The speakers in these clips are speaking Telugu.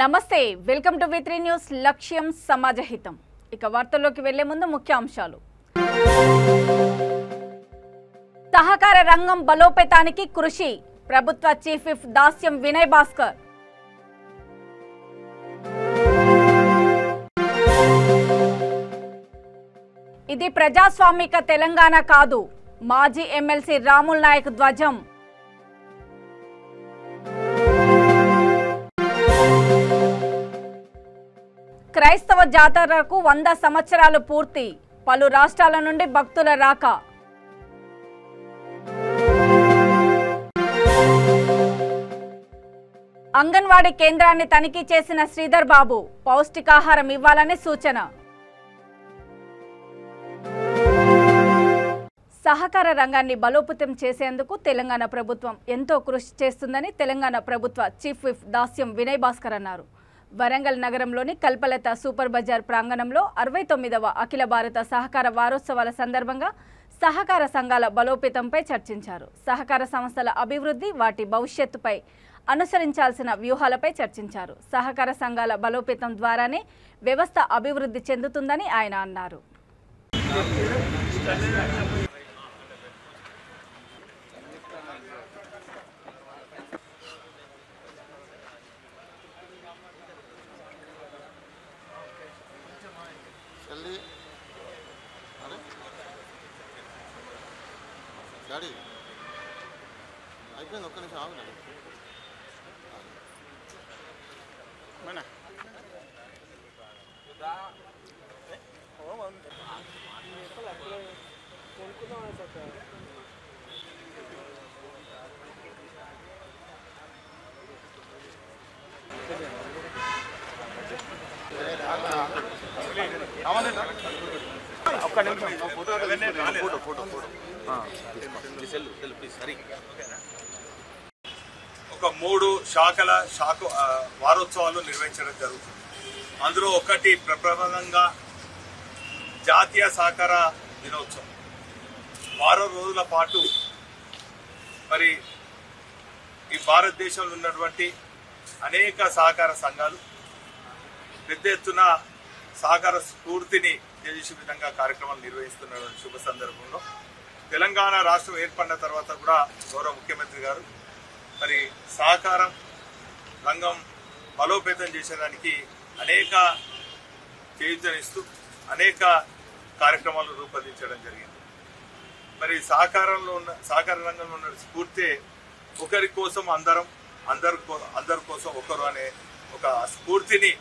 నమస్తే వెల్కమ్ టు వి3 న్యూస్ లక్ష్యం సమాజహితం ఇక వార్తల్లోకి వెళ్లే ముందు ముఖ్యాంశాలు సహకార రంగం బలోపేతానికి కృషి ప్రభుత్వ చీఫ్ విప్ దాస్యం వినయ్ భాస్కర్ ఇది ప్రజాస్వామిక తెలంగాణ కాదు మాజీ ఎమ్మెల్సీ రాముల్ నాయక్ ధ్వజం క్రైస్తవ జాతరకు 100 సంవత్సరాలు పూర్తి పలు రాష్ట్రాల నుండి భక్తుల రాక అంగన్వాడీ కేంద్రాన్ని తనిఖీ చేసిన శ్రీధర్ బాబు పౌష్టికాహారం ఇవ్వాలని సూచన సహకార రంగాన్ని బలోపేతం చేసేందుకు తెలంగాణ ప్రభుత్వం ఎంతో కృషి చేస్తుందని తెలంగాణ ప్రభుత్వ చీఫ్ విప్ దాస్యం వినయ్ భాస్కర్ అన్నారు. వరంగల్ నగరంలోని కల్పలత సూపర్ బజార్ ప్రాంగణంలో 69వ అఖిల భారత సహకార వారోత్సవాల సందర్భంగా సహకార సంఘాల బలోపేతంపై చర్చించారు. సహకార సంస్థల అభివృద్ధి, వాటి భవిష్యత్తుపై అనుసరించాల్సిన వ్యూహాలపై చర్చించారు. సహకార సంఘాల బలోపేతం ద్వారానే వ్యవస్థ అభివృద్ధి చెందుతుందని ఆయన అన్నారు. డాడీ అయిపోయింది, ఒక్క నిమిషం ఆగు డాడీ. ఒక్క నిమిషం ఫోటో ఒక 3 శాఖల వారోత్సవాలు నిర్వహించడం జరుగుతుంది. అందులో ఒకటి ప్రప్రథమంగా జాతీయ సహకార దినోత్సవం. 10 రోజుల పాటు మరి ఈ భారతదేశంలో ఉన్నటువంటి అనేక సహకార సంఘాలు పెద్ద ఎత్తున సహకార స్ఫూర్తిని తెలిసే విధంగా కార్యక్రమాలు నిర్వహిస్తున్న శుభ సందర్భంలో తెలంగాణ రాష్ట్రం ఏర్పడిన తర్వాత కూడా గౌరవ ముఖ్యమంత్రి గారు మరి సహకారం రంగం బలోపేతం చేసేదానికి అనేక చేయూతనిస్తూ అనేక కార్యక్రమాలు రూపొందించడం జరిగింది. మరి సహకార రంగంలో ఉన్న స్ఫూర్తి ఒకరి కోసం అందరి కోసం ఒకరు అనే ఒక స్ఫూర్తిని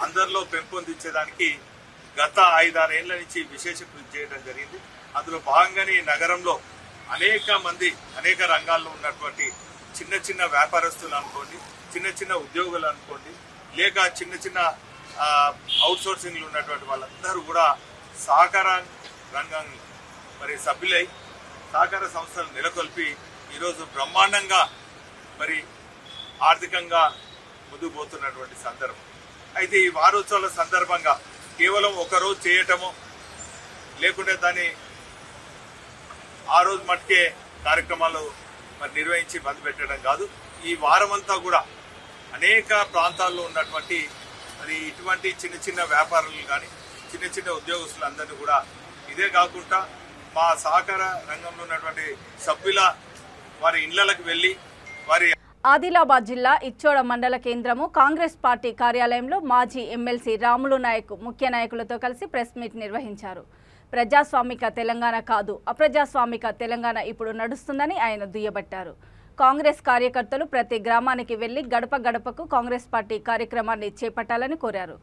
అందరిలో పెంపొందించేదానికి గత 5-6 ఏళ్ల నుంచి విశేష కృషి చేయడం జరిగింది. అందులో భాగంగానే ఈ నగరంలో అనేక రంగాల్లో ఉన్నటువంటి చిన్న చిన్న వ్యాపారస్తులు అనుకోండి, చిన్న చిన్న ఉద్యోగులు అనుకోండి, లేక చిన్న అవుట్ సోర్సింగ్లు ఉన్నటువంటి వాళ్ళందరూ కూడా సహకార రంగం మరి సభ్యులై సహకార సంస్థలు నెలకొల్పి ఈరోజు బ్రహ్మాండంగా మరి ఆర్థికంగా ముందుకు పోతున్నటువంటి సందర్భం. అయితే ఈ వారోత్సవాల సందర్భంగా కేవలం ఒకరోజు చేయటమో లేకుంటే దాన్ని ఆ రోజు మట్టుకే కార్యక్రమాలు మరి నిర్వహించి బంద్ పెట్టడం కాదు. ఈ వారమంతా కూడా అనేక ప్రాంతాల్లో ఉన్నటువంటి మరి ఇటువంటి చిన్న వ్యాపారులు కానీ చిన్న ఉద్యోగస్తులందరినీ కూడా ఇదే కాకుండా మా సహకార రంగంలో ఉన్నటువంటి సభ్యుల వారి ఇళ్లకు వెళ్ళి వారి ఆదిలాబాద్ జిల్లా ఇచ్చోడ మండల కేంద్రము కాంగ్రెస్ పార్టీ కార్యాలయంలో మాజీ ఎమ్మెల్సీ రాములు నాయక్ ముఖ్య నాయకులతో కలిసి ప్రెస్ మీట్ నిర్వహించారు. ప్రజాస్వామిక తెలంగాణ కాదు, అప్రజాస్వామిక తెలంగాణ ఇప్పుడు నడుస్తుందని ఆయన దుయ్యబట్టారు. కాంగ్రెస్ కార్యకర్తలు ప్రతి గ్రామానికి వెళ్లి గడప గడపకు కాంగ్రెస్ పార్టీ కార్యక్రమాన్ని చేపట్టాలని కోరారు.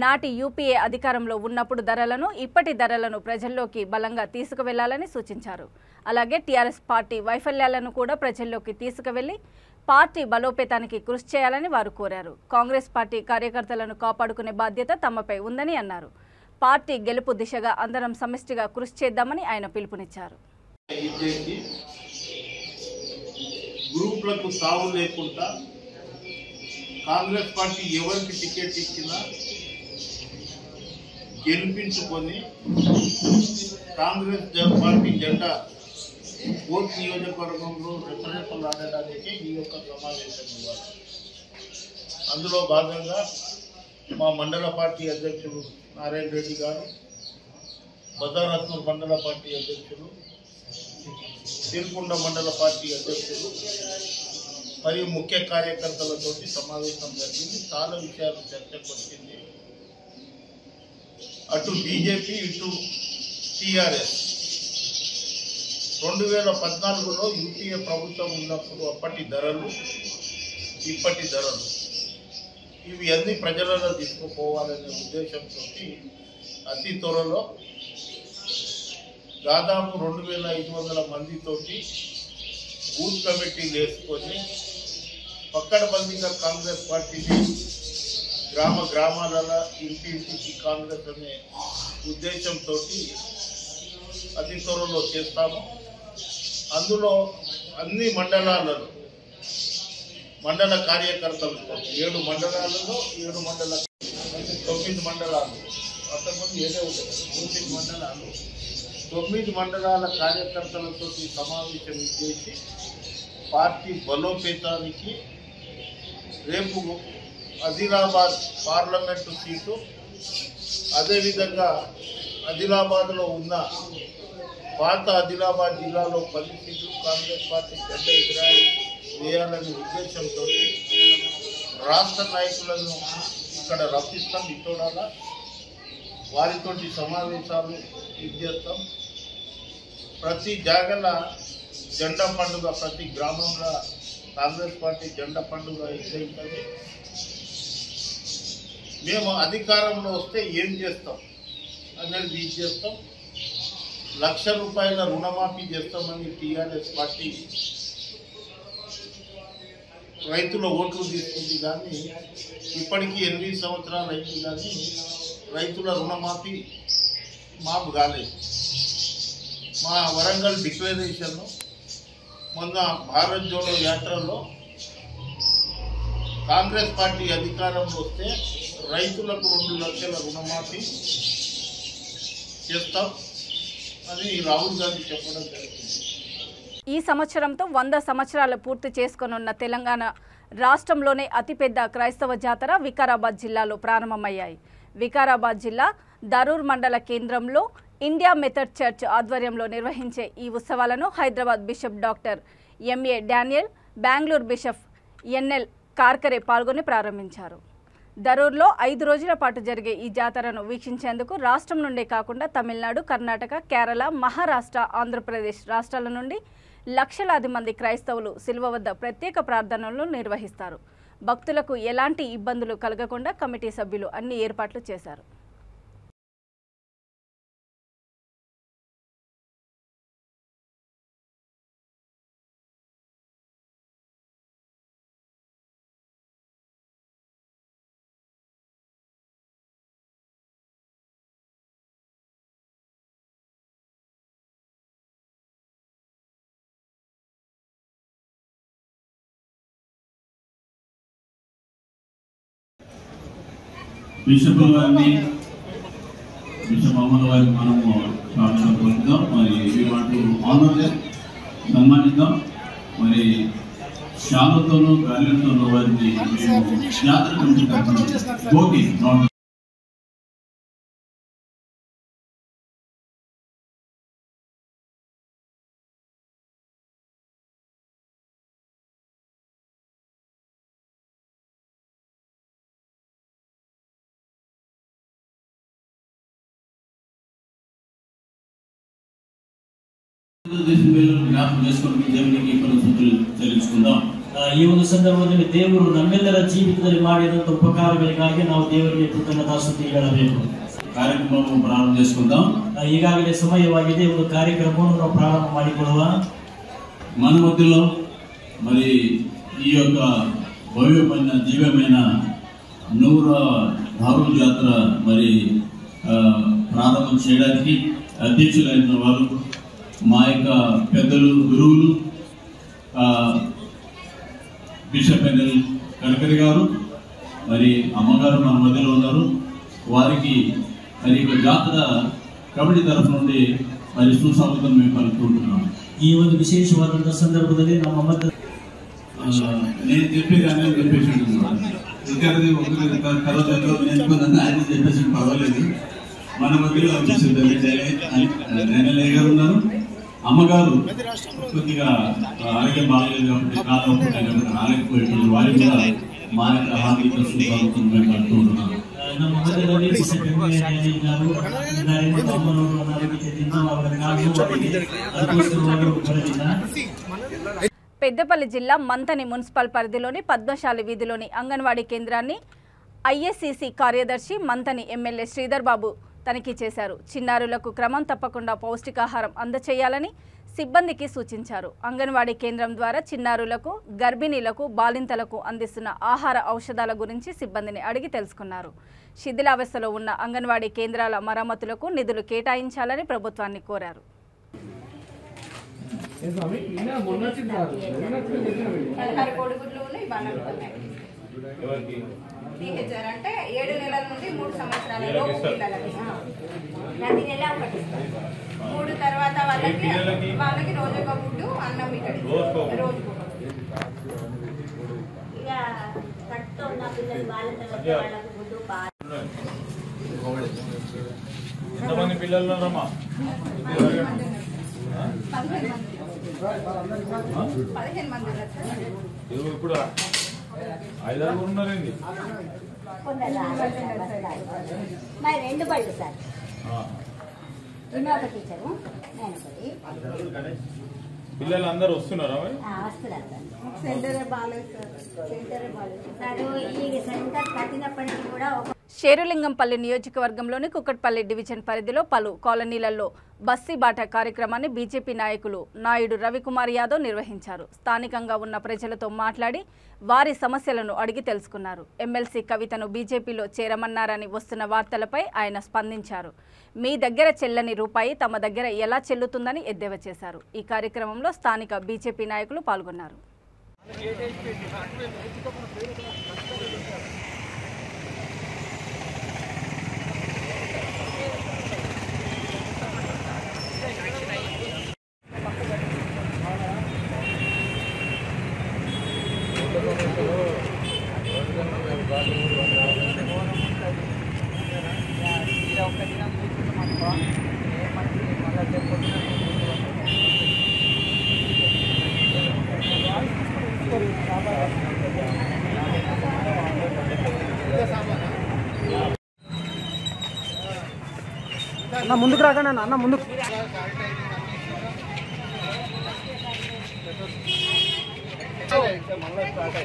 నాటి యూపీఏ అధికారంలో ఉన్నప్పుడు ధరలను, ఇప్పటి ధరలను ప్రజల్లోకి బలంగా తీసుకువెళ్లాలని సూచించారు. అలాగే టీఆర్ఎస్ పార్టీ వైఫల్యాలను కూడా ప్రజల్లోకి తీసుకువెళ్లి పార్టీ బలోపేతానికి కృషి చేయాలని వారు కోరారు. కాంగ్రెస్ పార్టీ కార్యకర్తలను కాపాడుకునే బాధ్యత తమపై ఉందని అన్నారు. పార్టీ గెలుపు దిశగా అందరం సమిష్టిగా కృషి చేద్దామని ఆయన పిలుపునిచ్చారు. గ్రూపులకు సాగు లేకుండా కాంగ్రెస్ పార్టీ ఎవరికి టికెట్ ఇచ్చినా గెలిపించుకొని కాంగ్రెస్ పార్టీ జెండా కోర్టు నియోజకవర్గంలో రెఫరెన్స్లు ఆడడానికి ఈ యొక్క సమావేశం ఇవ్వాలి. అందులో భాగంగా మా మండల పార్టీ అధ్యక్షులు నారాయణ రెడ్డి గారు, బదారత్నూర్ మండల పార్టీ అధ్యక్షులు, సిరికొండ మండల పార్టీ అధ్యక్షులు మరియు ముఖ్య కార్యకర్తలతో సమావేశం జరిగింది. చాలా విషయాలు చర్చకు వచ్చింది. అటు బీజేపీ ఇటు టీఆర్ఎస్ 2014లో యూపీఏ ప్రభుత్వం ఉన్నప్పుడు అప్పటి ధరలు ఇప్పటి ధరలు ఇవి అన్ని ప్రజలలో తీసుకుపోవాలనే ఉద్దేశంతో అతి త్వరలో దాదాపు 2500 మందితోటి బూత్ కమిటీలు వేసుకొని పక్కడబందీగా కాంగ్రెస్ పార్టీని గ్రామాలలో ఇంటింటికి కాంగ్రెస్ అనే ఉద్దేశంతో అతి త్వరలో చేస్తాము. అందులో అన్ని మండలాలలో మండల కార్యకర్తలతో 7 మండలాలలో 9 మండలాలు అంతకుముందు ఏదే ఉంటుంది 9 మండలాలు 9 మండలాల కార్యకర్తలతో సమావేశం చేసి పార్టీ బలోపేతానికి రేపు ఆదిలాబాద్ పార్లమెంటు సీటు, అదేవిధంగా ఆదిలాబాద్లో ఉన్న పాత ఆదిలాబాద్ జిల్లాలో 10 సీట్లు కాంగ్రెస్ పార్టీ పెద్ద వేయాలనే ఉద్దేశంతో రాష్ట్ర నాయకులను ఇక్కడ రప్పిస్తాం. ఇతోడాల వారితోటి సమావేశాలు చేస్తాం. ప్రతి జాగల జెండా పండుగ, ప్రతి గ్రామంలో కాంగ్రెస్ పార్టీ జెండా పండుగ ఎదురైతుంది. మేము అధికారంలో వస్తే ఏం చేస్తాం అనేది చేస్తాం. 1,00,000 రూపాయల రుణమాఫీ చేస్తామని టీఆర్ఎస్ పార్టీ రైతుల ఓట్లు తీసుకుంది. కానీ ఇప్పటికీ 8 సంవత్సరాలు అయింది, కానీ రైతుల రుణమాఫీ మాపు కాలేదు. మా వరంగల్ డిక్లరేషన్ మొన్న భారత్ జోడో యాత్రలో కాంగ్రెస్ పార్టీ అధికారంలో వస్తే రైతులకు 2 లక్షల రుణమాఫీ చేస్తాం అని రాహుల్ గాంధీ చెప్పడం జరిగింది. ఈ సంవత్సరంతో 100 సంవత్సరాలు పూర్తి చేసుకోనున్న తెలంగాణ రాష్ట్రంలోనే అతిపెద్ద క్రైస్తవ జాతర వికారాబాద్ జిల్లాలో ప్రారంభమయ్యాయి. వికారాబాద్ జిల్లా దరూర్ మండల కేంద్రంలో ఇండియా మెథడ్ చర్చ్ ఆధ్వర్యంలో నిర్వహించే ఈ ఉత్సవాలను Hyderabad bishop doctor M A Daniel, Bengaluru bishop N L Karkare పాల్గొని ప్రారంభించారు. దరూర్లో 5 రోజుల పాటు జరిగే ఈ జాతరను వీక్షించేందుకు రాష్ట్రం నుండే కాకుండా తమిళనాడు, కర్ణాటక, కేరళ, మహారాష్ట్ర, ఆంధ్రప్రదేశ్ రాష్ట్రాల నుండి లక్షలాది మంది క్రైస్తవులు శిలువ వద్ద ప్రత్యేక ప్రార్థనలు నిర్వహిస్తారు. భక్తులకు ఎలాంటి ఇబ్బందులు కలగకుండా కమిటీ సభ్యులు అన్ని ఏర్పాట్లు చేశారు. బిషప్ గారిని, బిషప్ అహ్మద్ గారిని మనము స్వాగతం పలుకుతాం. మరి ఈ వాటి ఆనర్ సన్మానిద్దాం. మరి శాలతోనూ గాలితోనూ వారిని జాతర కమిటీ ఓకే ಈ ಒಂದು ಸಂದರ್ಭದಲ್ಲಿ ದೇವರು ನಮ್ಮೆಲ್ಲರ ಜೀವಿತದಲ್ಲಿ ಮಾಡಿದಂತ ಉಪಕಾರಗಳಿಗಾಗಿ ನಾವು ದೇವರಿಗೆ ಕೃತಜ್ಞತಾಸ್ತುತಿ ಹೇಳಬೇಕು. ಕಾರ್ಯಕ್ರಮ ಪ್ರಾರಂಭ చేసుకుందాం. ಈಗಾಗಲೇ ಸಮಯವಾಗಿದೆ. ಒಂದು ಕಾರ್ಯಕ್ರಮವನ್ನು ನಾವು ಪ್ರಾರಂಭ ಮಾಡಿಕೊಳ್ಳುವ. మన మధ్యలో మరి ఈ యొక్క భవ్యమైన దివ్యమైన 100వ ధారు జాతర మరి ప్రారంభం చేయడానికి అధ్యక్షులైన వారు మా యొక్క పెద్దలు, గురువులు బిషప్ ఎన్ఎల్ కార్కరే గారు, మరి అమ్మగారు మన మధ్యలో ఉన్నారు. వారికి మరి జాతర కమిటీ తరఫు నుండి మరి సుస్వాగతం మేము పలుకుంటున్నాం. ఈ ಒಂದು ವಿಶೇಷವಾದಂತಹ ಸಂದರ್ಭದಲ್ಲಿ ನಮ್ಮ ಮಧ್ಯ నేను చెప్పేదాన్ని చెప్పేసి ఇంకది ఒకరి కరోనాతో నేర్చుకున్న ఆయన చెప్పేసి పర్వాలేదు. మన మధ్యలో నెనలే గారు ఉన్నారు. అమ్మగారు కొద్దిగా ఆరోగ్యం బాగలేదు కాబట్టి కాలం రాలేకపోయేటువంటి వారి కూడా మా యొక్క హార్దిక శుభాకాంక్షలు మేము అంటూ ఉంటున్నాను. పెద్దపల్లి జిల్లా మంతని మున్సిపల్ పరిధిలోని పద్మశాలి వీధిలోని అంగన్వాడీ కేంద్రాన్ని ఐఎస్సిసి కార్యదర్శి మంతని ఎమ్మెల్యే శ్రీధర్ బాబు తనిఖీ చేశారు. చిన్నారులకు క్రమం తప్పకుండా పౌష్టికాహారం అందచేయాలని సిబ్బందికి సూచించారు. అంగన్వాడీ కేంద్రం ద్వారా చిన్నారులకు, గర్భిణీలకు, బాలింతలకు అందిస్తున్న ఆహార ఔషధాల గురించి సిబ్బందిని అడిగి తెలుసుకున్నారు. శిథిలావస్థలో ఉన్న అంగన్వాడీ కేంద్రాల మరమ్మతులకు నిధులు కేటాయించాలని ప్రభుత్వాన్ని కోరారు. అంటే 7 నెలల నుండి 3 సంవత్సరాల లోపు పిల్లలకి ప్రతి నెల ఒకటి 3 తర్వాత వాళ్ళకి రోజుకొక గుడ్డు అన్నం ఇక్కడ రోజుకు ఇక కట్టుతో ఉన్న పిల్లలు వాళ్ళకి గుడ్డు ఎంతమంది పిల్లలు ఉన్నారమ్మా? 15 మంది ఇప్పుడు 5 ఉన్నారండి. మరి 2 బళ్ళు సార్, ఒక టీచరు, నేను ఒకటి. పిల్లలు అందరూ వస్తున్నారా? వస్తున్నారు సార్. సెంటరే బాగాలేదు సార్. ఈ సెంటర్ కట్టినప్పటికీ కూడా షేరులింగంపల్లి నియోజకవర్గంలోని కుకట్పల్లి డివిజన్ పరిధిలో పలు కాలనీలలో బస్తీ బాట కార్యక్రమాన్ని బీజేపీ నాయుడు రవికుమార్ యాదవ్ నిర్వహించారు. స్థానికంగా ఉన్న ప్రజలతో మాట్లాడి వారి సమస్యలను అడిగి తెలుసుకున్నారు. ఎమ్మెల్సీ కవితను బీజేపీలో చేరమన్నారని వస్తున్న వార్తలపై ఆయన స్పందించారు. మీ దగ్గర చెల్లని రూపాయి తమ దగ్గర ఎలా చెల్లుతుందని ఎద్దేవా చేశారు. ఈ కార్యక్రమంలో స్థానిక బీజేపీ నాయకులు పాల్గొన్నారు. అన్న ముందుకు రాకండి అన్న ముందుకు.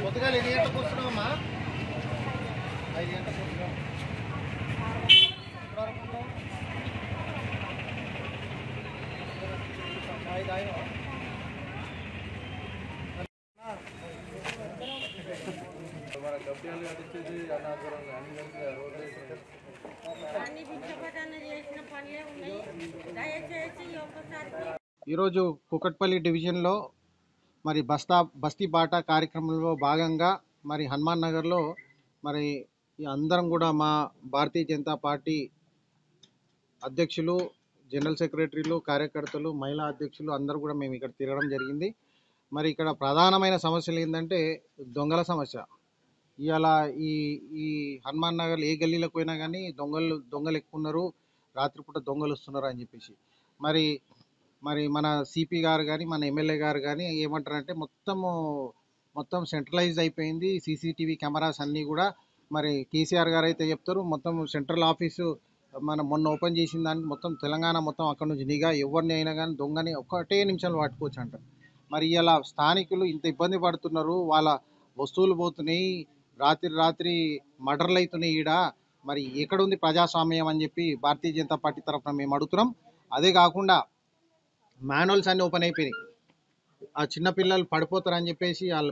పొద్దుగాల 8 గంటలకు వస్తున్నామమ్మా. 5 గంటలకు వస్తున్నాం. ఈరోజు కుకట్పల్లి డివిజన్లో మరి బస్తీ బాట కార్యక్రమంలో భాగంగా మరి హనుమాన్ నగర్లో మరి అందరం కూడా మా భారతీయ జనతా పార్టీ అధ్యక్షులు, జనరల్ సెక్రటరీలు, కార్యకర్తలు, మహిళా అధ్యక్షులు అందరూ కూడా మేము ఇక్కడ తిరగడం జరిగింది. మరి ఇక్కడ ప్రధానమైన సమస్యలు ఏంటంటే దొంగల సమస్య. ఇవాళ ఈ హనుమాన్ నగర్లో ఏ గల్లీలకు పోయినా కానీ దొంగలు ఎక్కువ ఉన్నారు, రాత్రిపూట దొంగలు వస్తున్నారు అని చెప్పేసి మరి మన సిపి గారు కానీ మన ఎమ్మెల్యే గారు కానీ ఏమంటారంటే మొత్తం సెంట్రలైజ్ అయిపోయింది. సీసీటీవీ కెమెరాస్ అన్నీ కూడా మరి కేసీఆర్ గారు అయితే చెప్తారు మొత్తం సెంట్రల్ ఆఫీసు మనం మొన్న ఓపెన్ చేసిన దానికి మొత్తం తెలంగాణ మొత్తం అక్కడ నుంచి నిఘా ఎవరిని అయినా కానీ దొంగని ఒకటే నిమిషాలు పట్టుకోవచ్చు అంటారు. మరి ఇలా స్థానికులు ఇంత ఇబ్బంది పడుతున్నారు, వాళ్ళ వస్తువులు పోతున్నాయి, రాత్రి మర్డర్లు అవుతున్నాయి. ఈడ మరి ఎక్కడుంది ప్రజాస్వామ్యం అని చెప్పి భారతీయ జనతా పార్టీ తరఫున మేము అడుగుతున్నాం. అదే కాకుండా మాన్యువల్స్ అన్నీ ఓపెన్ అయిపోయినాయి. ఆ చిన్నపిల్లలు పడిపోతారని చెప్పేసి వాళ్ళ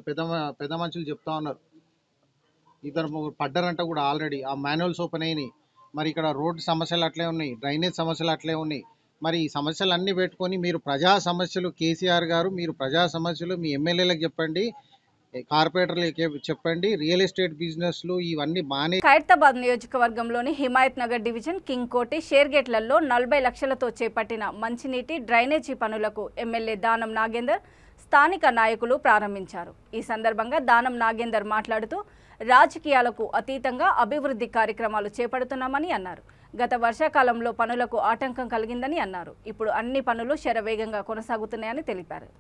పెద్ద మనుషులు చెప్తా ఉన్నారు. ఇద్దరు పడ్డారంట కూడా ఆల్రెడీ. ఆ మాన్యువల్స్ ఓపెన్ అయినాయి. మరి ఇక్కడ రోడ్డు సమస్యలు అట్లే ఉన్నాయి, డ్రైనేజ్ సమస్యలు అట్లే ఉన్నాయి. మరి ఈ సమస్యలు అన్నీ పెట్టుకొని మీరు ప్రజా సమస్యలు కేసీఆర్ గారు మీరు ప్రజా సమస్యలు మీ ఎమ్మెల్యేలకు చెప్పండి, కార్పొరేటర్లకు చెప్పండి, రియల్ ఎస్టేట్ బిజినెస్లు ఇవన్నీ బాగానే. ఖైరతాబాద్ నియోజకవర్గంలోని హిమాయత్ నగర్ డివిజన్ కింగ్కోటి, షేర్గేట్లలో 40 లక్షలతో చేపట్టిన మంచినీటి డ్రైనేజీ పనులకు ఎమ్మెల్యే దానం నాగేందర్ స్థానిక నాయకులు ప్రారంభించారు. ఈ సందర్భంగా దానం నాగేందర్ మాట్లాడుతూ రాజకీయాలకు అతీతంగా అభివృద్ధి కార్యక్రమాలు చేపడుతున్నామని అన్నారు. గత వర్షాకాలంలో పనులకు ఆటంకం కలిగిందని అన్నారు. ఇప్పుడు అన్ని పనులు శరవేగంగా కొనసాగుతున్నాయని తెలిపారు.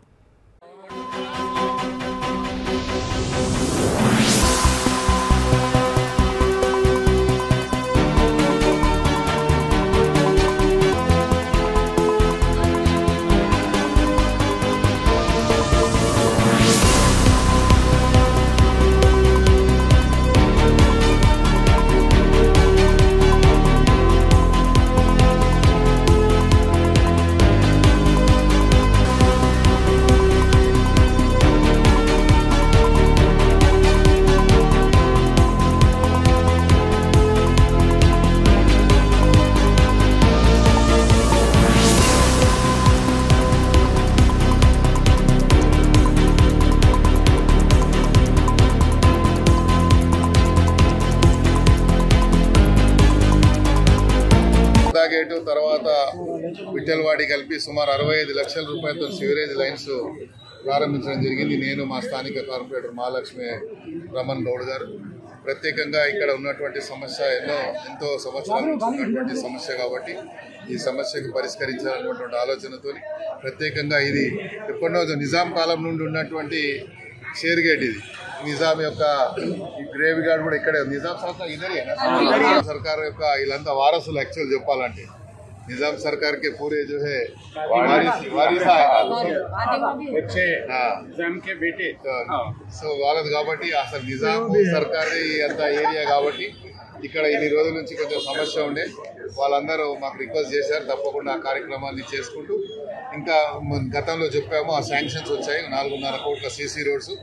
గేటు తర్వాత విఠల్వాడి కలిపి సుమారు 65 లక్షల రూపాయలతో సివరేజ్ లైన్స్ ప్రారంభించడం జరిగింది. నేను మా స్థానిక కార్పొరేటర్ మహాలక్ష్మి రమణ్ గౌడ్ గారు ప్రత్యేకంగా ఇక్కడ ఉన్నటువంటి సమస్య ఎంతో సంవత్సరాల నుంచి ఉన్నటువంటి సమస్య కాబట్టి ఈ సమస్యకు పరిష్కరించాలన్నటువంటి ఆలోచనతో ప్రత్యేకంగా ఇది ఎప్పటినో నిజాం కాలం నుండి ఉన్నటువంటి షేర్ గేట్ ఇది నిజాం యొక్క గ్రేవ్ గార్డ్ కూడా ఇక్కడే నిజాం సర్కార్ నిజాం సర్కార్ యొక్క వీళ్ళంతా వారసులు యాక్చువల్ చెప్పాలంటే నిజాం सरकार के पूरे जो है वारिस निजाम के बेटे సో వాళ్ళది కాబట్టి అసలు నిజాం సర్కార్ అంత ఏరియా కాబట్టి ఇక్కడ ఇన్ని రోజుల నుంచి కొంచెం సమస్య ఉండే వాళ్ళందరూ మాకు రిక్వెస్ట్ చేశారు తప్పకుండా ఆ కార్యక్రమాన్ని చేసుకుంటూ ఇంకా గతంలో చెప్పాము ఆ శాంక్షన్స్ వచ్చాయి 4.5 కోట్ల సీసీ రోడ్స్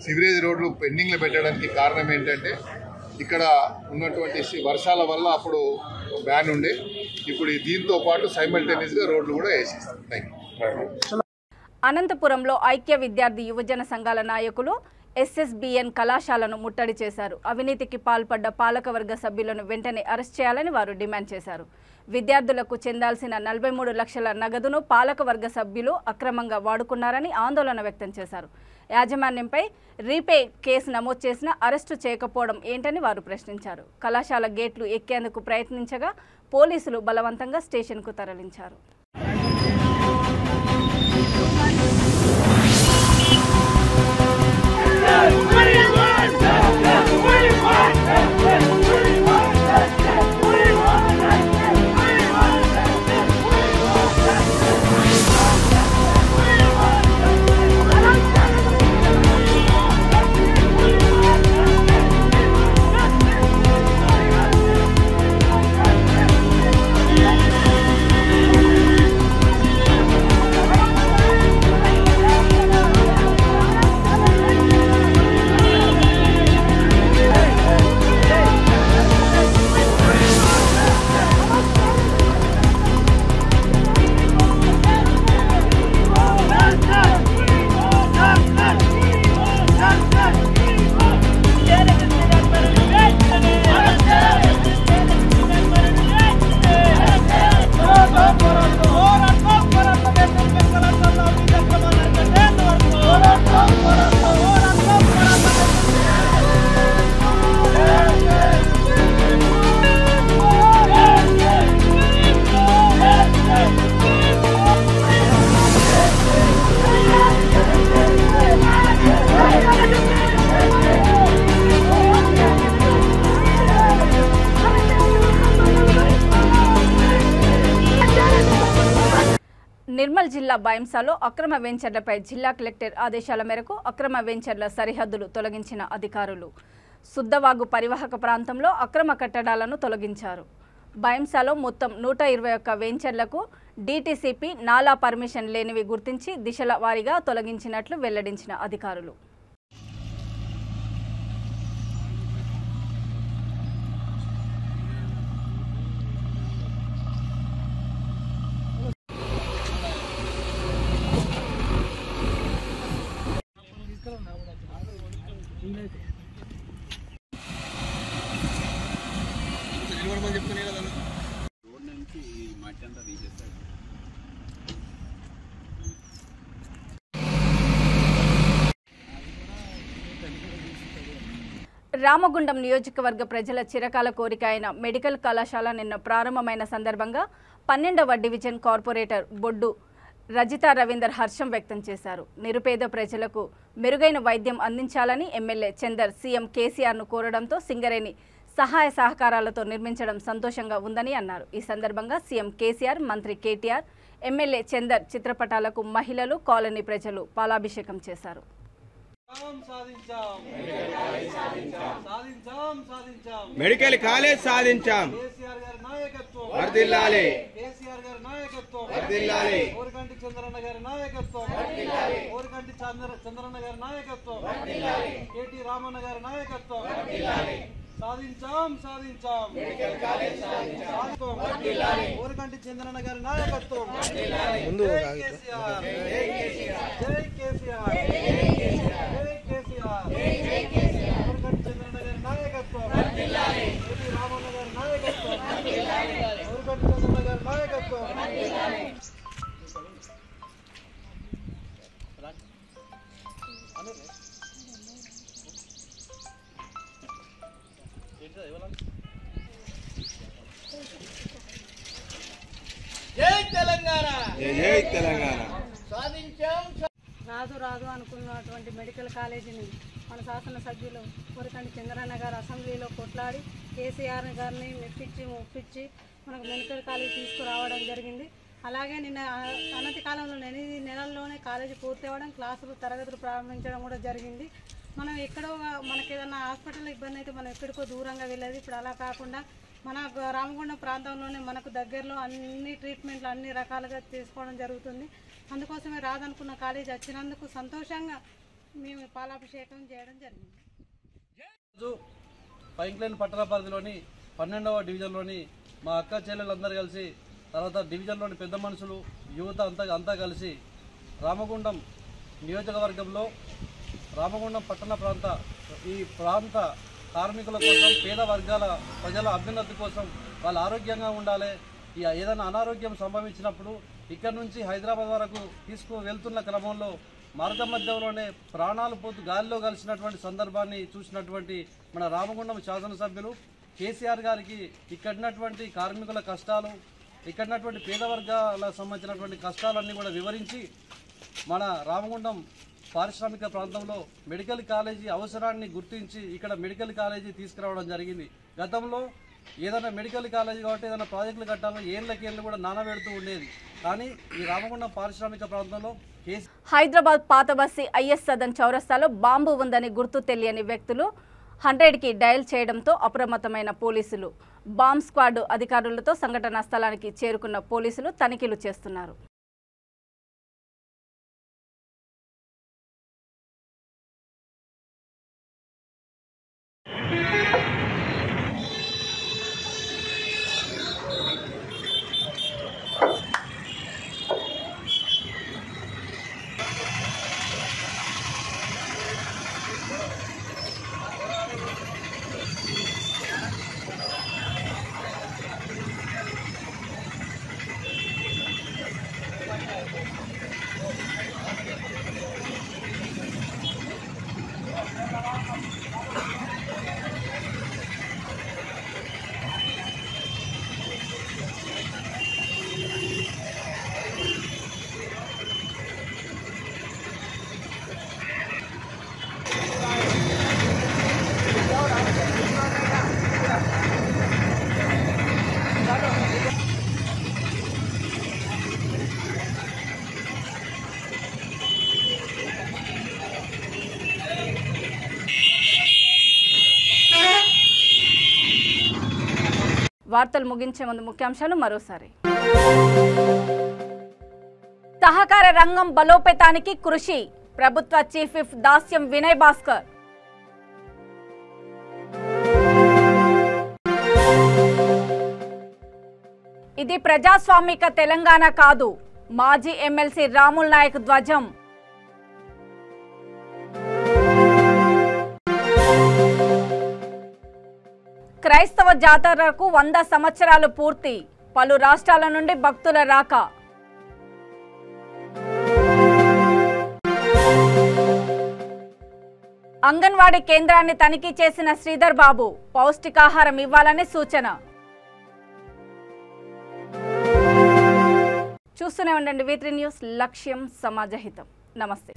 సివరేజ్ రోడ్లు పెండింగ్లో పెట్టడానికి కారణం ఏంటంటే ఇక్కడ ఉన్నటువంటి వర్షాల వల్ల అప్పుడు బ్యాన్ ఉండే ఇప్పుడు దీంతో పాటు సైమల్టేనియస్గా రోడ్లు కూడా వేసేస్తాం. అనంతపురంలో ఐక్య విద్యార్థి యువజన సంఘాల నాయకులు ఎస్ఎస్బిఎన్ కళాశాలను ముట్టడి చేశారు. అవినీతికి పాల్పడ్డ పాలకవర్గ సభ్యులను వెంటనే అరెస్ట్ చేయాలని వారు డిమాండ్ చేశారు. విద్యార్థులకు చెందాల్సిన 43 లక్షల నగదును పాలకవర్గ సభ్యులు అక్రమంగా వాడుకున్నారని ఆందోళన వ్యక్తం చేశారు. యాజమాన్యంపై రీపే కేసు నమోదు చేసినా అరెస్టు చేయకపోవడం ఏంటని వారు ప్రశ్నించారు. కళాశాల గేట్లు ఎక్కేందుకు ప్రయత్నించగా పోలీసులు బలవంతంగా స్టేషన్కు తరలించారు. నిర్మల్ జిల్లా బైంసాలో అక్రమ వెంచర్లపై జిల్లా కలెక్టర్ ఆదేశాల మేరకు అక్రమ వెంచర్ల సరిహద్దులు తొలగించిన అధికారులు సుద్దవాగు పరివాహక ప్రాంతంలో అక్రమ కట్టడాలను తొలగించారు. బైంసాలో మొత్తం 121 వెంచర్లకు డీటీసీపీ నాలా పర్మిషన్ లేనివి గుర్తించి దిశల వారీగా తొలగించినట్లు వెల్లడించిన అధికారులు రామగుండం నియోజకవర్గ ప్రజల చిరకాల కోరిక అయిన మెడికల్ కళాశాల నిన్న ప్రారంభమైన సందర్భంగా 12వ డివిజన్ కార్పొరేటర్ బొడ్డు రజితా రవీందర్ హర్షం వ్యక్తం చేశారు. నిరుపేద ప్రజలకు మెరుగైన వైద్యం అందించాలని ఎమ్మెల్యే చందర్ సీఎం కేసీఆర్ను కోరడంతో సింగరేణి సహాయ సహకారాలతో నిర్మించడం సంతోషంగా ఉందని అన్నారు. ఈ సందర్భంగా సీఎం కేసీఆర్, మంత్రి కేటీఆర్, ఎమ్మెల్యే చందర్ చిత్రపటాలకు మహిళలు, కాలనీ ప్రజలు పాలాభిషేకం చేశారు. మెడికల్ కాలేజ్ సాధించాం. వర్ధిల్లాలి. కేసీఆర్ గారి నాయకత్వం వర్ధిల్లాలి. ఓరికంటి చంద్రన్న గారి నాయకత్వం ఓరికంటి చంద్రన్న గారి నాయకత్వం కేటీ రామన్న గారి నాయకత్వం సాధించాం సాధించాం ఓరికంటి చంద్రన్న గారి నాయకత్వం. ముందు కేసీఆర్ జై కేసీఆర్ జై కేసీఆర్ ఓరికంటి చంద్రన్న గారి నాయకత్వం కేటీ రామన్న గారి నాయకత్వం ఓరికంటి చంద్రన్న గారి నాయకత్వం. జై తెలంగాణ. జై తెలంగాణ. రాదు రాదు అనుకున్నటువంటి మెడికల్ కాలేజీని మన శాసనసభ్యులు కోరికంటి చంద్రన్న గారు అసెంబ్లీలో కొట్లాడి కేసీఆర్ గారిని ఒప్పించి మనకు మెడికల్ కాలేజ్ తీసుకురావడం జరిగింది. అలాగే నిన్న అనతి కాలంలో 8 నెలల్లోనే కాలేజీ పూర్తి అవ్వడం, తరగతులు ప్రారంభించడం కూడా జరిగింది. మనం ఎక్కడో మనకి ఏదైనా హాస్పిటల్ ఇబ్బంది అయితే మనం ఎక్కడికో దూరంగా వెళ్ళేది. ఇప్పుడు అలా కాకుండా మన రామగుండం ప్రాంతంలోనే మనకు దగ్గరలో అన్ని ట్రీట్మెంట్లు అన్ని రకాలుగా తీసుకోవడం జరుగుతుంది. అందుకోసమే రాదనుకున్న కాలేజీ వచ్చినందుకు సంతోషంగా మేము పాలాభిషేకం చేయడం జరిగింది. పైంక్లైన్ పట్టణ పరిధిలోని 12వ డివిజన్లోని మా అక్క చెల్లెలందరూ కలిసి, తర్వాత డివిజన్లోని పెద్ద మనుషులు, యువత అంతా కలిసి రామగుండం నియోజకవర్గంలో రామగుండం పట్టణ ఈ ప్రాంత కార్మికుల కోసం, పేద వర్గాల ప్రజల అభ్యున్నతి కోసం, వాళ్ళు ఆరోగ్యంగా ఉండాలి. ఏదైనా అనారోగ్యం సంభవించినప్పుడు ఇక్కడ నుంచి హైదరాబాద్ వరకు వెళ్తున్న క్రమంలో మార్గ మధ్యంలోనే ప్రాణాలు పోతూ గాలిలో కలిసినటువంటి సందర్భాన్ని చూసినటువంటి మన రామగుండం శాసనసభ్యులు కేసీఆర్ గారికి ఇక్కడున్నటువంటి కార్మికుల కష్టాలు, ఇక్కడున్నటువంటి పేద వర్గాలకు సంబంధించినటువంటి కష్టాలన్నీ కూడా వివరించి మన రామగుండం పారిశ్రామిక ప్రాంతంలో మెడికల్ కాలేజీ అవసరాన్ని గుర్తించి ఇక్కడ మెడికల్ కాలేజీ తీసుకురావడం జరిగింది. గతంలో ఏదైనా మెడికల్ కాలేజీ కాబట్టి ఏదైనా ప్రాజెక్టులు కట్టాలో ఏళ్ళకేళ్ళు కూడా నానబెడుతూ ఉండేది. కానీ ఈ రామగుండం పారిశ్రామిక ప్రాంతంలో హైదరాబాద్ పాత బస్సి ఐఎస్ సదన్ చౌరస్తాలో బాంబు ఉందని గుర్తు తెలియని వ్యక్తులు 100కి డయల్ చేయడంతో అప్రమత్తమైన పోలీసులు, బాంబ్ స్క్వాడ్ అధికారులతో సంఘటనా స్థలానికి చేరుకున్న పోలీసులు తనిఖీలు చేస్తున్నారు. వార్తలు ముగించే ముందు ముఖ్యాంశాలు మరోసారి. సహకార రంగం బలోపేతానికి కృషి, ప్రభుత్వ చీఫ్ విప్ దాస్యం వినయ్ భాస్కర్. ఇది ప్రజాస్వామిక తెలంగాణ కాదు, మాజీ ఎమ్మెల్సీ రాముల్ నాయక్ ధ్వజం. క్రైస్తవ జాతరకు 100 సంవత్సరాలు పూర్తి, పలు రాష్ట్రాల నుండి భక్తుల రాక. అంగన్వాడీ కేంద్రాన్ని తనిఖీ చేసిన శ్రీధర్ బాబు పౌష్టికాహారం ఇవ్వాలని సూచన. చూస్తూనే ఉండండి V3 న్యూస్, లక్ష్యం సమాజహితం. నమస్తే.